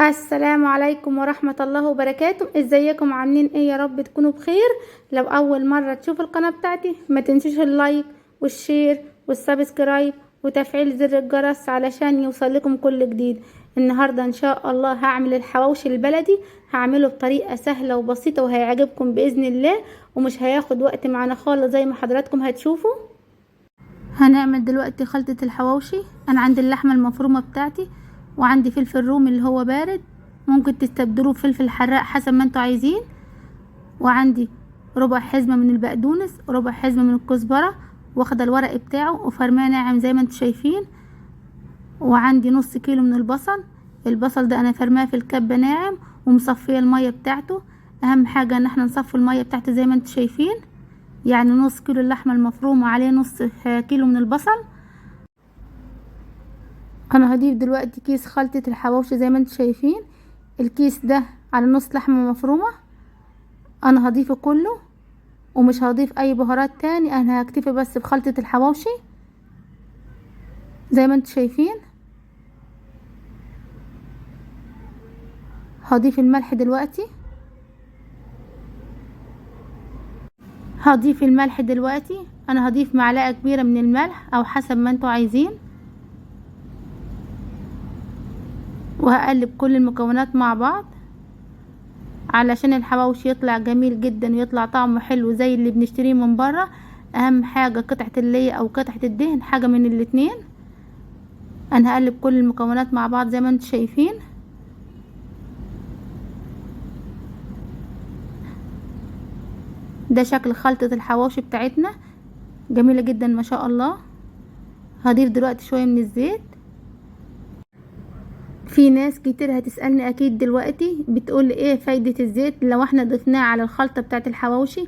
السلام عليكم ورحمة الله وبركاته. ازيكم عاملين ايه؟ يا رب تكونوا بخير. لو اول مرة تشوفوا القناة بتاعتي ما تنسوش اللايك والشير والسبسكرايب وتفعيل زر الجرس علشان يوصل لكم كل جديد. النهاردة ان شاء الله هعمل الحواوشي البلدي، هعمله بطريقة سهلة وبسيطة وهيعجبكم بإذن الله، ومش هياخد وقت معانا خالص زي ما حضراتكم هتشوفوا. هنعمل دلوقتي خلطة الحواوشي. انا عندي اللحمة المفرومة بتاعتي، وعندي فلفل رومي اللي هو بارد، ممكن تستبدلوه بفلفل حراق حسب ما انتوا عايزين، وعندي ربع حزمة من البقدونس وربع حزمة من الكزبرة، واخده الورق بتاعه وفرماه ناعم زي ما انتوا شايفين، وعندي نص كيلو من البصل ده انا فرماه في الكبة ناعم ومصفيه المية بتاعته. اهم حاجة ان احنا نصفي المية بتاعته زي ما انتوا شايفين، يعني نص كيلو اللحمة المفرومة عليه نص كيلو من البصل. انا هضيف دلوقتي كيس خلطة الحواوشي زي ما انتوا شايفين، الكيس ده على نص لحمة مفرومة. انا هضيفه كله ومش هضيف اي بهارات تاني، انا هكتفي بس بخلطة الحواوشي زي ما انتوا شايفين. هضيف الملح دلوقتي، انا هضيف معلقة كبيرة من الملح او حسب ما انتوا عايزين، وهقلب كل المكونات مع بعض علشان الحواوشي يطلع جميل جدا ويطلع طعمه حلو زي اللي بنشتريه من بره. اهم حاجة قطعة اللي او قطعة الدهن، حاجة من الاتنين. انا هقلب كل المكونات مع بعض زي ما انتوا شايفين. ده شكل خلطة الحواوشي بتاعتنا، جميلة جدا ما شاء الله. هضيف دلوقتي شوية من الزيت. في ناس كتير هتسألني اكيد دلوقتي بتقول ايه فايدة الزيت لو احنا ضفناه على الخلطة بتاعت الحواوشي.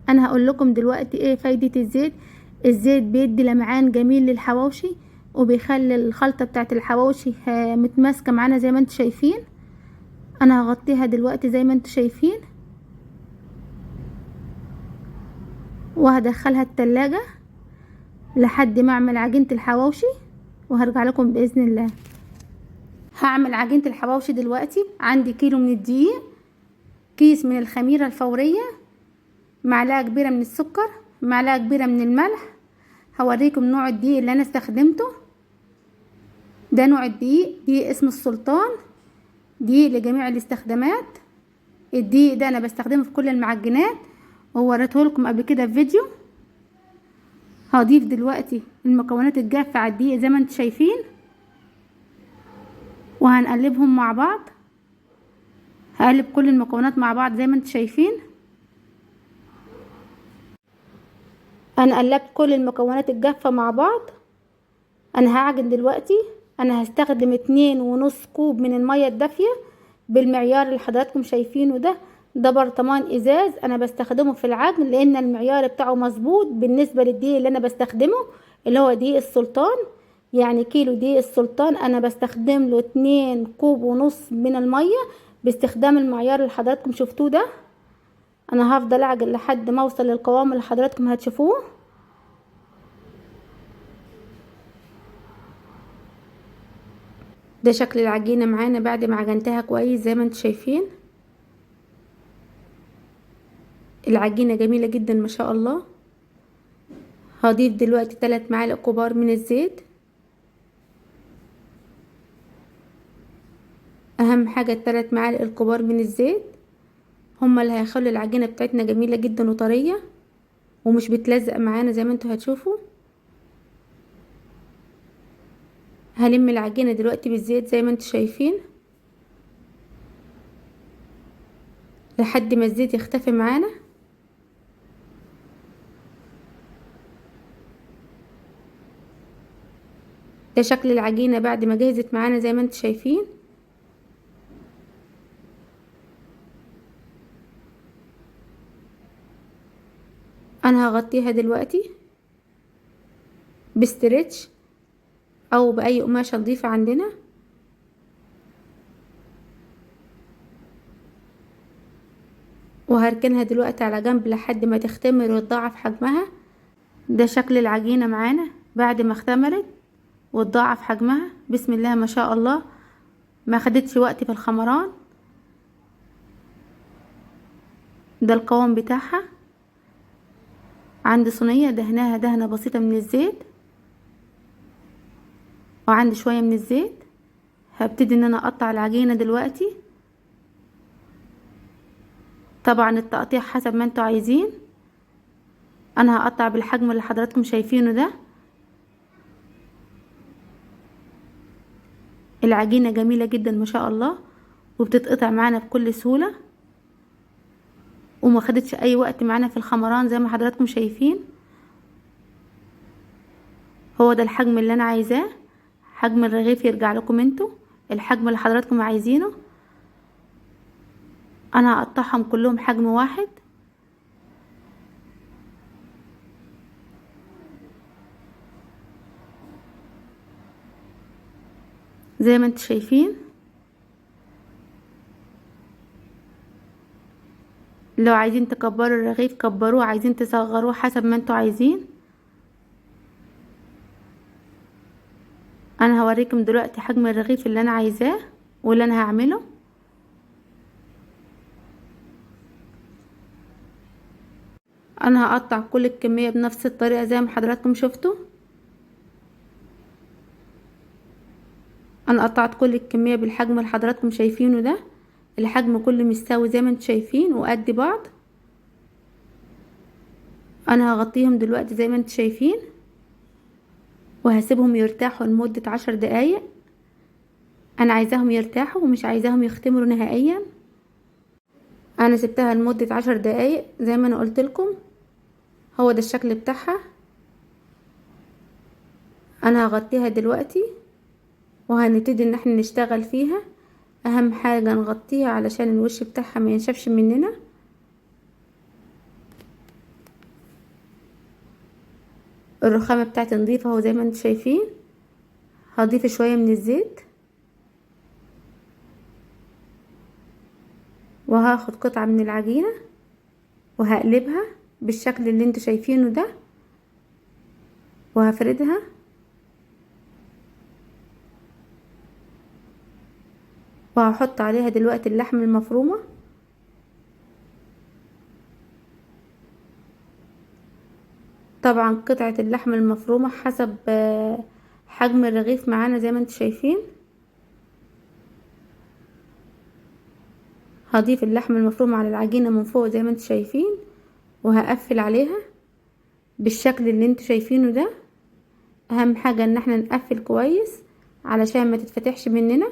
انا هقول لكم دلوقتي ايه فايدة الزيت. الزيت بيدي لمعان جميل للحواوشي، وبيخلي الخلطة بتاعت الحواوشي متماسكة معانا زي ما انتوا شايفين. انا هغطيها دلوقتي زي ما انتوا شايفين، وهدخلها التلاجة لحد ما اعمل عجينة الحواوشي، وهرجع لكم بإذن الله. هعمل عجينة الحواوشي دلوقتي. عندي كيلو من الدقيق، كيس من الخميرة الفورية، معلقة كبيرة من السكر، معلقة كبيرة من الملح. هوريكم نوع الدقيق اللي انا استخدمته. ده نوع الدقيق، دقيق اسمه السلطان، دقيق لجميع الاستخدامات. الدقيق ده انا بستخدمه في كل المعجنات ووريته لكم قبل كده في فيديو. هضيف دلوقتي المكونات الجافة على الدقيق زي ما انتم شايفين، وهنقلبهم مع بعض. هقلب كل المكونات مع بعض زي ما انتم شايفين. انا قلبت كل المكونات الجافة مع بعض. انا هعجن دلوقتي. انا هستخدم 2.5 كوب من المية الدافية بالمعيار اللي حضراتكم شايفينه ده. ده برطمان ازاز انا بستخدمه في العجن، لان المعيار بتاعه مظبوط بالنسبة للدقيق اللي انا بستخدمه، اللي هو دقيق السلطان. يعني كيلو دقيق السلطان انا بستخدم له 2.5 كوب من المية باستخدام المعيار اللي حضراتكم شفتوه ده. انا هفضل اعجن لحد ما اوصل للقوام اللي حضراتكم هتشوفوه. ده شكل العجينة معانا بعد ما عجنتها كويس زي ما انتم شايفين. العجينة جميلة جدا ما شاء الله. هضيف دلوقتي 3 معالق كبار من الزيت. اهم حاجة ال3 معالق الكبار من الزيت، هما اللي هيخلوا العجينة بتاعتنا جميلة جدا وطرية ومش بتلزق معانا زي ما انتوا هتشوفوا. هلم العجينة دلوقتي بالزيت زي ما انتوا شايفين لحد ما الزيت يختفي معانا. ده شكل العجينة بعد ما جهزت معانا زي ما انتوا شايفين. انا هغطيها دلوقتي بستريتش او باي قماشة نضيفة عندنا، وهركنها دلوقتي على جنب لحد ما تختمر وتضاعف حجمها. ده شكل العجينة معانا بعد ما اختمرت وتضاعف حجمها، بسم الله ما شاء الله. ما خدتش وقت في الخمران. ده القوام بتاعها. عندي صينية دهناها دهنة بسيطة من الزيت، وعندي شوية من الزيت. هبتدي ان انا اقطع العجينة دلوقتي. طبعا التقطيع حسب ما انتوا عايزين. انا هقطع بالحجم اللي حضراتكم شايفينه ده. العجينة جميلة جدا ما شاء الله، وبتتقطع معانا بكل سهولة، وما خدتش اي وقت معانا في الخمران زي ما حضراتكم شايفين. هو ده الحجم اللي انا عايزاه. حجم الرغيف يرجع لكم انتوا، الحجم اللي حضراتكم عايزينه. انا هقطعهم كلهم حجم واحد. زي ما انتوا شايفين. لو عايزين تكبروا الرغيف كبروه، عايزين تصغروه حسب ما انتوا عايزين. انا هوريكم دلوقتي حجم الرغيف اللي انا عايزاه واللي انا هعمله. انا هقطع كل الكمية بنفس الطريقة زي ما حضراتكم شفتوا. انا قطعت كل الكمية بالحجم اللي حضراتكم شايفينه ده. الحجم كله مستوي زي ما انتوا شايفين وقد بعض. انا هغطيهم دلوقتي زي ما انتوا شايفين، وهسيبهم يرتاحوا لمدة 10 دقايق. انا عايزاهم يرتاحوا ومش عايزاهم يختمروا نهائيا. انا سبتها لمدة 10 دقايق زي ما انا قلت لكم. هو ده الشكل بتاعها. انا هغطيها دلوقتي وهنبتدي ان احنا نشتغل فيها. اهم حاجة نغطيها علشان الوش بتاعها ما ينشفش مننا. الرخامة بتاعتي نضيفة اهو زي ما انتم شايفين. هضيف شوية من الزيت، وهاخد قطعة من العجينة وهقلبها بالشكل اللي انتوا شايفينه ده، وهفردها. وهحط عليها دلوقتي اللحم المفرومة. طبعا قطعة اللحم المفرومة حسب حجم الرغيف معانا زي ما انتوا شايفين. هضيف اللحم المفروم على العجينة من فوق زي ما انتوا شايفين، وهقفل عليها بالشكل اللي انتوا شايفينه ده. اهم حاجة ان احنا نقفل كويس علشان ما تتفتحش مننا.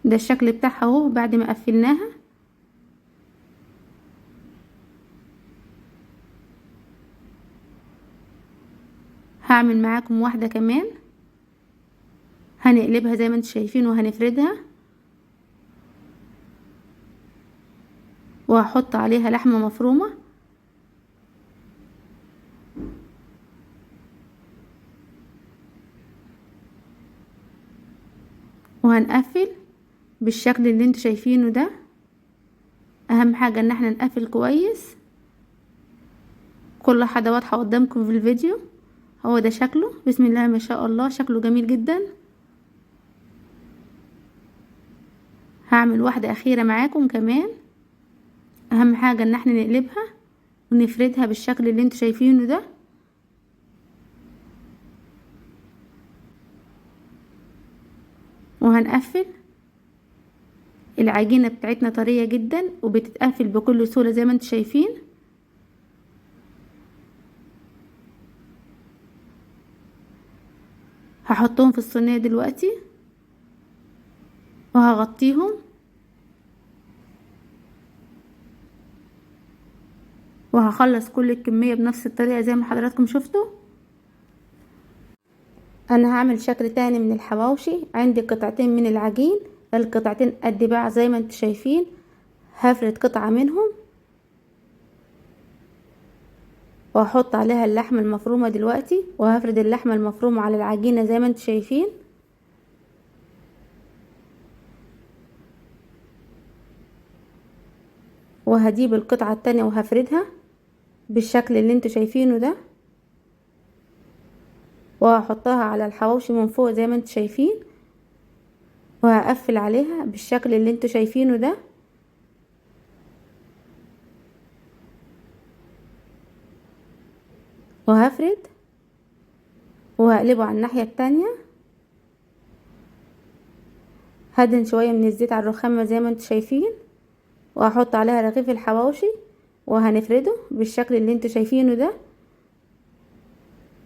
ده الشكل بتاعها اهو بعد ما قفلناها. هعمل معاكم واحدة كمان. هنقلبها زي ما انتوا شايفين وهنفردها، وهحط عليها لحمة مفرومة. وهنقفل بالشكل اللي انتوا شايفينه ده. اهم حاجة ان احنا نقفل كويس. كل حاجة واضحة قدامكم في الفيديو. هو ده شكله، بسم الله ما شاء الله، شكله جميل جدا. هعمل واحدة اخيرة معاكم كمان. اهم حاجة ان احنا نقلبها ونفردها بالشكل اللي انتوا شايفينه ده. وهنقفل. العجينة بتاعتنا طرية جدا وبتتقفل بكل سهولة زي ما انتوا شايفين. هحطهم في الصينية دلوقتي وهغطيهم. وهخلص كل الكمية بنفس الطريقة زي ما حضراتكم شفتوا. انا هعمل شكل تاني من الحواوشي. عندي قطعتين من العجين، القطعتين قد بعض زي ما انتوا شايفين. هفرد قطعة منهم وهحط عليها اللحمة المفرومة دلوقتي، وهفرد اللحمة المفرومة على العجينة زي ما انتوا شايفين. وهجيب القطعة التانية وهفردها بالشكل اللي انتوا شايفينه ده. وهحطها على الحواوشي من فوق زي ما انتوا شايفين، وهقفل عليها بالشكل اللي انتوا شايفينه ده. وهفرد وهقلبه على الناحية التانية. هدهن شوية من الزيت على الرخامة زي ما انتوا شايفين، وهحط عليها رغيف الحواوشي وهنفرده بالشكل اللي انتوا شايفينه ده.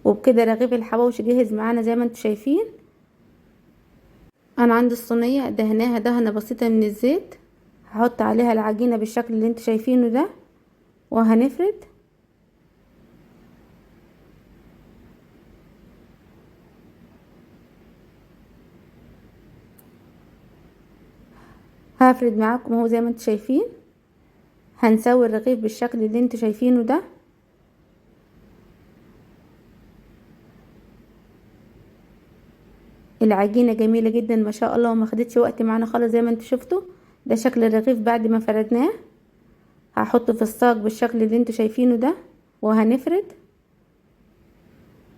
وبكده رغيف الحواوشي جاهز معانا زي ما انتوا شايفين. انا عندي الصينية دهناها دهنة بسيطة من الزيت، هحط عليها العجينة بالشكل اللي انتوا شايفينه ده وهنفرد. هفرد معاكم اهو زي ما انتوا شايفين. هنسوي الرغيف بالشكل اللي انتوا شايفينه ده. العجينة جميلة جدا ما شاء الله، وما خدتش وقت معانا خالص زي ما انتوا شفتوا. ده شكل الرغيف بعد ما فردناه. هحطه في الصاج بالشكل اللي انتوا شايفينه ده وهنفرد.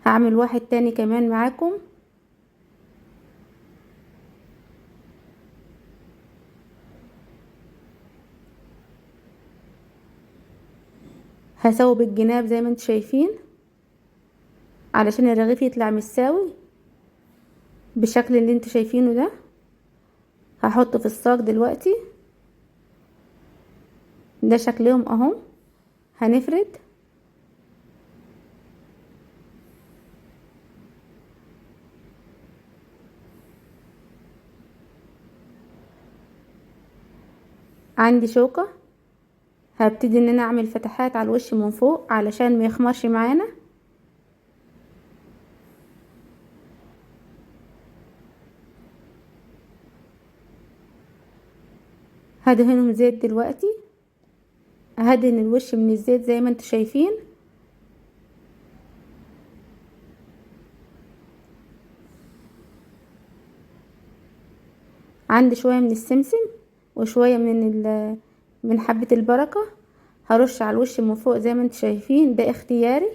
هعمل واحد تاني كمان معاكم. هسوي بالجناب زي ما انتوا شايفين علشان الرغيف يطلع مستوي بالشكل اللي انتوا شايفينه ده. هحطه في الصاج دلوقتي. ده شكلهم اهو. هنفرد. عندي شوكة، هبتدي ان انا اعمل فتحات على الوش من فوق علشان ما يخمرش معانا. هدهنهم زيت دلوقتي. هدهن الوش من الزيت زي ما انتوا شايفين. عندي شوية من السمسم وشوية من حبة البركة. هرش على الوش من فوق زي ما انتوا شايفين، ده اختياري.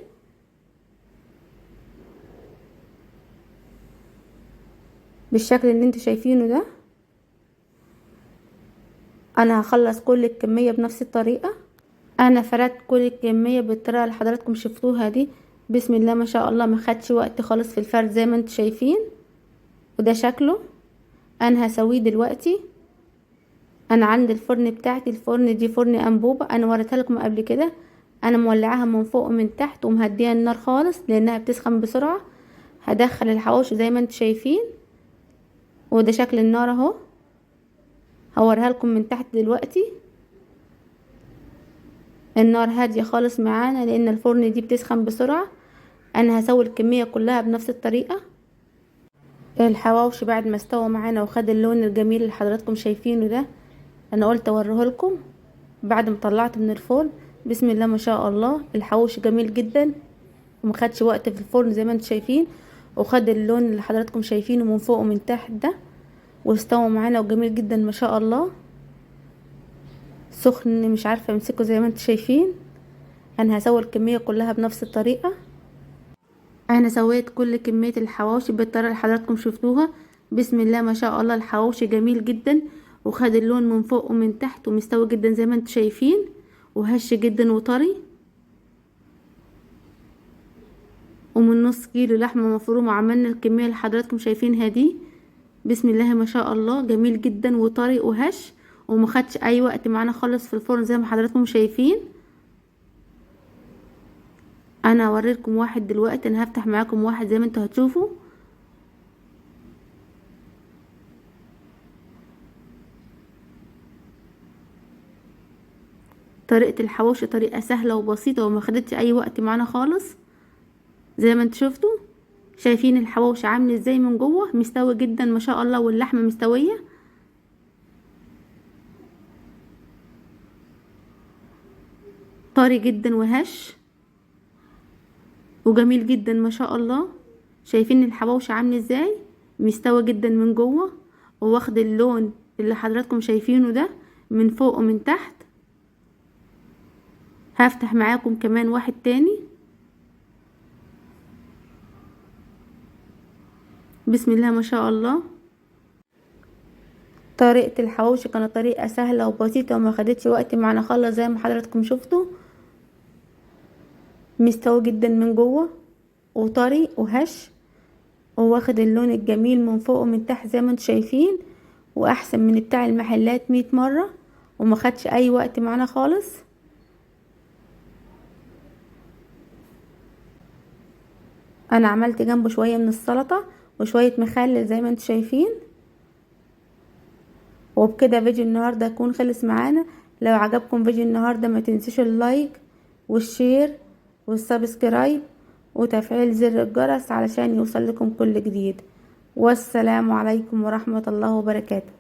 بالشكل اللي انتوا شايفينه ده. انا هخلص كل الكمية بنفس الطريقة. انا فردت كل الكمية بالطريقة اللي حضراتكم شفتوها دي. بسم الله ما شاء الله، ما خدش وقت خالص في الفرد زي ما انتوا شايفين. وده شكله. انا هسويه دلوقتي. انا عندي الفرن بتاعتي، الفرن دي فرن انبوبة، انا وريتها لكم قبل كده. انا مولعاها من فوق ومن تحت ومهديه النار خالص لانها بتسخن بسرعة. هدخل الحواوشي زي ما انتوا شايفين، وده شكل النار اهو. هوريها لكم من تحت دلوقتي. النار هادية خالص معانا لان الفرن دي بتسخن بسرعة. انا هسوي الكمية كلها بنفس الطريقة. الحواوشي بعد ما استوى معانا وخد اللون الجميل اللي حضراتكم شايفينه ده، انا قلت اوريه لكم بعد ما طلعت من الفرن. بسم الله ما شاء الله، الحواوشي جميل جدا ومخدش وقت في الفرن زي ما انتم شايفين، وخد اللون اللي حضراتكم شايفينه من فوق ومن تحت ده، واستوى معانا وجميل جدا ما شاء الله. سخن مش عارفه امسكه زي ما انتم شايفين. انا هسوي الكميه كلها بنفس الطريقه. انا سويت كل كميه الحواوشي بالطريقه اللي حضراتكم شفتوها. بسم الله ما شاء الله، الحواوشي جميل جدا وخد اللون من فوق ومن تحت ومستوي جدا زي ما انتم شايفين، وهش جدا وطري. ومن نص كيلو لحمه مفرومه عملنا الكميه اللي حضراتكم شايفينها دي. بسم الله ما شاء الله، جميل جدا وطري وهش ومخدش اي وقت معانا خالص في الفرن زي ما حضراتكم شايفين. انا هوريلكم واحد دلوقتي. انا هفتح معاكم واحد زي ما انتوا هتشوفوا. طريقة الحواوشي طريقة سهلة وبسيطة وما خدتش اي وقت معانا خالص. زي ما انتوا شفتوا شايفين الحواوشي عامل ازاي من جوه، مستوي جدا ما شاء الله، واللحمة مستوية طري جدا وهش وجميل جدا ما شاء الله. شايفين الحواوشي عامل ازاي، مستوي جدا من جوه وواخد اللون اللي حضراتكم شايفينه ده من فوق ومن تحت. هفتح معاكم كمان واحد تاني. بسم الله ما شاء الله. طريقة الحواوشي كانت طريقة سهلة وبسيطة وما خدتش وقت معنا خالص زي ما حضراتكم شفتوا. مستوي جدا من جوه وطري وهش وواخد اللون الجميل من فوق ومن تحت زي ما انتم شايفين، واحسن من بتاع المحلات 100 مرة، وما خدش اي وقت معنا خالص. انا عملت جنبه شوية من السلطة وشوية مخلل زي ما انتم شايفين. وبكده فيديو النهاردة يكون خلص معانا. لو عجبكم فيديو النهاردة ما تنسوش اللايك والشير والسبسكرايب وتفعيل زر الجرس علشان يوصل لكم كل جديد. والسلام عليكم ورحمة الله وبركاته.